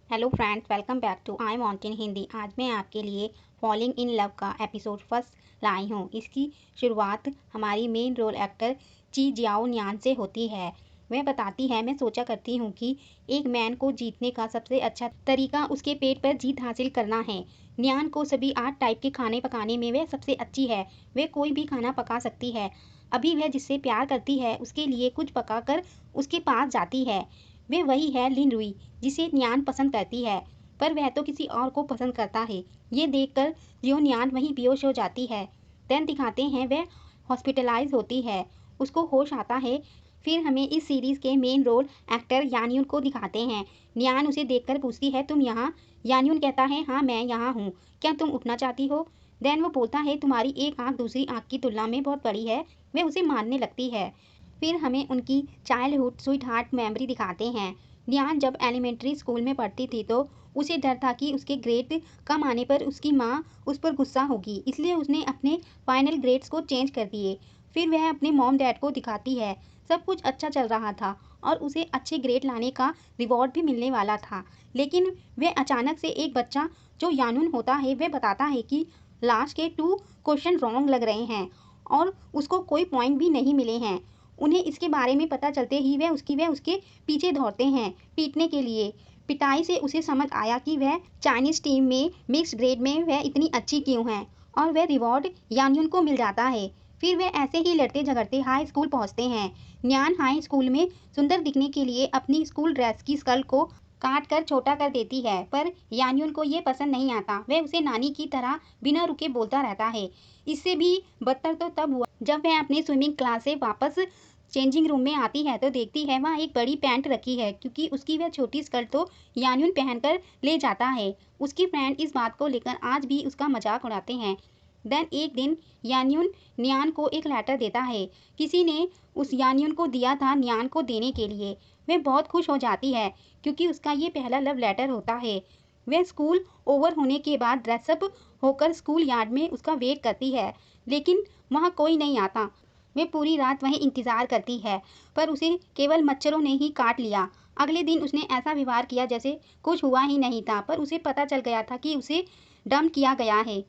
Hello friends, welcome back to I want in Hindi. आज मैं आपके लिए फॉलिंग इन लव का एपिसोड फर्स्ट लाई हूँ। इसकी शुरुआत हमारी main role actor Chi Xiao Nian से होती है। वह बताती है, मैं सोचा करती हूँ कि एक मैन को जीतने का सबसे अच्छा तरीका उसके पेट पर जीत हासिल करना है। न्यान को सभी 8 टाइप के खाने पकाने में वह सबसे अच्छी है। वह कोई भी खाना पका सकती है। अभी वह जिससे प्यार करती है उसके लिए कुछ पकाकर उसके पास जाती है। वह वही है लिन रुई जिसे न्यान पसंद करती है, पर वह तो किसी और को पसंद करता है। ये देखकर जियो न्यान वहीं बेहोश हो जाती है। देन दिखाते हैं वह हॉस्पिटलाइज होती है, उसको होश आता है। फिर हमें इस सीरीज़ के मेन रोल एक्टर यानयून को दिखाते हैं। न्यान उसे देखकर पूछती है, तुम यहाँ? यानयून कहता है, हाँ मैं यहाँ हूँ, क्या तुम उठना चाहती हो? देन वो बोलता है, तुम्हारी एक आँख दूसरी आँख की तुलना में बहुत बड़ी है। वह उसे मानने लगती है। फिर हमें उनकी चाइल्डहुड स्वीट हार्ट मेमोरी दिखाते हैं। न्यान जब एलिमेंट्री स्कूल में पढ़ती थी तो उसे डर था कि उसके ग्रेड कम आने पर उसकी माँ उस पर गुस्सा होगी, इसलिए उसने अपने फाइनल ग्रेड्स को चेंज कर दिए। फिर वह अपने मॉम डैड को दिखाती है। सब कुछ अच्छा चल रहा था और उसे अच्छे ग्रेड लाने का रिवॉर्ड भी मिलने वाला था। लेकिन वह अचानक से एक बच्चा जो यानून होता है वह बताता है कि लास्ट के 2 क्वेश्चन रॉन्ग लग रहे हैं और उसको कोई पॉइंट भी नहीं मिले हैं। उन्हें इसके बारे में पता चलते ही वह उसके पीछे दौड़ते हैं पीटने के लिए। पिटाई से उसे समझ आया कि वह चाइनीज टीम में मिक्स्ड ग्रेड में वह इतनी अच्छी क्यों है और वह रिवॉर्ड यानयून को मिल जाता है। फिर वे ऐसे ही लड़ते झगड़ते हाई स्कूल पहुंचते हैं। न्यान हाई स्कूल में सुंदर दिखने के लिए अपनी स्कूल ड्रेस की स्कर्ट को काट कर छोटा कर देती है, पर यानयून को ये पसंद नहीं आता। वह उसे नानी की तरह बिना रुके बोलता रहता है। इससे भी बदतर तो तब हुआ जब वह अपनी स्विमिंग क्लास से वापस चेंजिंग रूम में आती है तो देखती है वहाँ एक बड़ी पैंट रखी है, क्योंकि उसकी वह छोटी स्कर्ट तो यानयून पहनकर ले जाता है। उसकी फ्रेंड इस बात को लेकर आज भी उसका मजाक उड़ाते हैं। देन एक दिन यानयून न्यान को एक लेटर देता है। किसी ने उस यानयून को दिया था न्यान को देने के लिए। वह बहुत खुश हो जाती है क्योंकि उसका ये पहला लव लेटर होता है। वह स्कूल ओवर होने के बाद ड्रेसअप होकर स्कूल यार्ड में उसका वेट करती है, लेकिन वहाँ कोई नहीं आता। वह पूरी रात वहीं इंतज़ार करती है, पर उसे केवल मच्छरों ने ही काट लिया। अगले दिन उसने ऐसा व्यवहार किया जैसे कुछ हुआ ही नहीं था, पर उसे पता चल गया था कि उसे डंप किया गया है।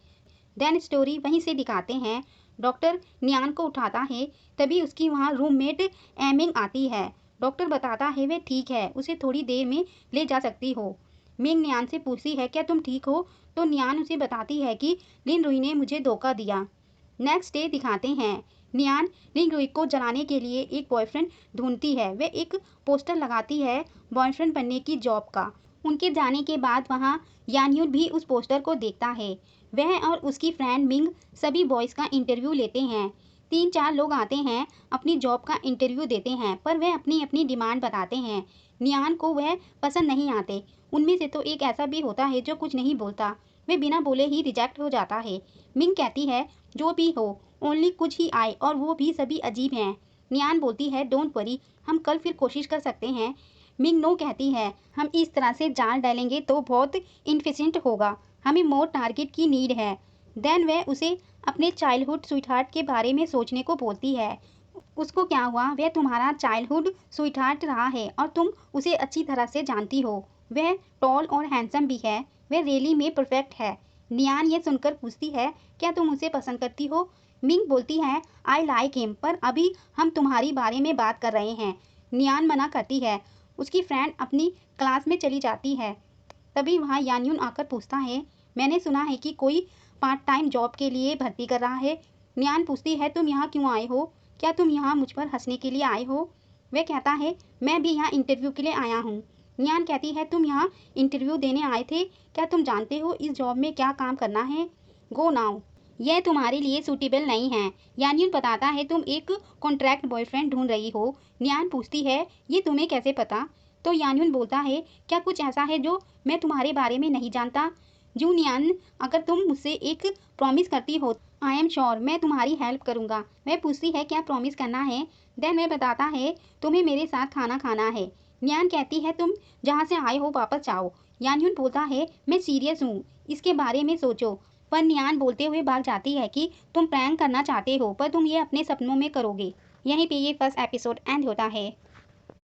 देन स्टोरी वहीं से दिखाते हैं। डॉक्टर न्यान को उठाता है, तभी उसकी वहाँ रूममेट एमिंग आती है। डॉक्टर बताता है वह ठीक है, उसे थोड़ी देर में ले जा सकती हो। मिंग न्यान से पूछती है, क्या तुम ठीक हो? तो न्यान उसे बताती है कि लिन रुई ने मुझे धोखा दिया। नेक्स्ट डे दिखाते हैं। नियान लिंग रुई को जलाने के लिए एक बॉयफ्रेंड ढूंढती है। वह एक पोस्टर लगाती है बॉयफ्रेंड बनने की जॉब का। उनके जाने के बाद वहाँ यानयून भी उस पोस्टर को देखता है। वह और उसकी फ्रेंड मिंग सभी बॉयज़ का इंटरव्यू लेते हैं। 3-4 लोग आते हैं अपनी जॉब का इंटरव्यू देते हैं, पर वह अपनी अपनी डिमांड बताते हैं। नियान को वह पसंद नहीं आते। उनमें से तो एक ऐसा भी होता है जो कुछ नहीं बोलता। वह बिना बोले ही रिजेक्ट हो जाता है। मिंग कहती है, जो भी हो, ओनली कुछ ही आए और वो भी सभी अजीब हैं। नियान बोलती है, डोंट वरी, हम कल फिर कोशिश कर सकते हैं। मिंग नो कहती है, हम इस तरह से जाल डालेंगे तो बहुत इनफिशिएंट होगा, हमें मोर टारगेट की नीड है। देन वह उसे अपने चाइल्डहुड स्वीटहार्ट के बारे में सोचने को बोलती है। उसको क्या हुआ, वह तुम्हारा चाइल्डहुड स्वीटहार्ट रहा है और तुम उसे अच्छी तरह से जानती हो। वह टॉल और हैंडसम भी है, वह रियली में परफेक्ट है। नियान ये सुनकर पूछती है, क्या तुम उसे पसंद करती हो? मिंग बोलती है, आई लाइक हिम, पर अभी हम तुम्हारी बारे में बात कर रहे हैं। नियान मना करती है। उसकी फ्रेंड अपनी क्लास में चली जाती है। तभी वहाँ यानयून आकर पूछता है, मैंने सुना है कि कोई पार्ट टाइम जॉब के लिए भर्ती कर रहा है। नियान पूछती है, तुम यहाँ क्यों आए हो? क्या तुम यहाँ मुझ पर हंसने के लिए आए हो? वह कहता है, मैं भी यहाँ इंटरव्यू के लिए आया हूँ। नियान कहती है, तुम यहाँ इंटरव्यू देने आए थे? क्या तुम जानते हो इस जॉब में क्या काम करना है? गो नाउ, यह तुम्हारे लिए सूटेबल नहीं है। यानयून बताता है, तुम एक कॉन्ट्रैक्ट बॉयफ्रेंड ढूंढ रही हो। नियान पूछती है, ये तुम्हें कैसे पता? तो यानयून बोलता है, क्या कुछ ऐसा है जो मैं तुम्हारे बारे में नहीं जानता? जू नियान, अगर तुम मुझसे एक प्रॉमिस करती हो, आई एम श्योर मैं तुम्हारी हेल्प करूँगा। वह पूछती है, क्या प्रॉमिस करना है? देन वह बताता है, तुम्हें मेरे साथ खाना खाना है। नियान कहती है, तुम जहाँ से आए हो वापस जाओ। यानयून बोलता है, मैं सीरियस हूँ, इसके बारे में सोचो। पर नियान बोलते हुए भाग जाती है कि तुम प्रैंक करना चाहते हो, पर तुम ये अपने सपनों में करोगे। यहीं पे ये फर्स्ट एपिसोड एंड होता है।